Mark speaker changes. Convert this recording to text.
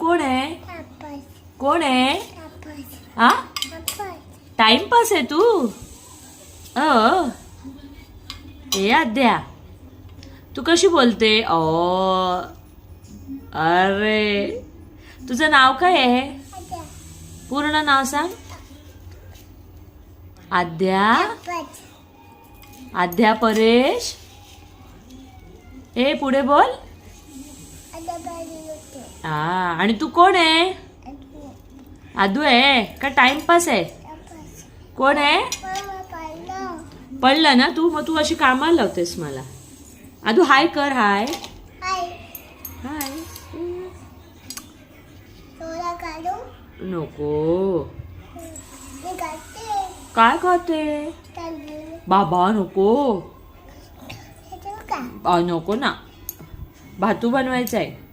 Speaker 1: कोण आहे? कोण आहे? हा टाइमपास आहे तू? ए आद्या तू कशी बोलते? अरे तुझं नाव काय आहे? पूर्ण नाव सांग. आद्या आद्या परेश. ए पुढे बोल. आणि तू कोण आहे? आदू आहे का टाइमपास आहे? कोण आहे? पडलं ना तू, मग तू अशी कामाला लावतेस मला. आदू हाय कर. हाय हाय. नको. काय खाते? बाबा नको. नको ना, भातू बनवायचा आहे.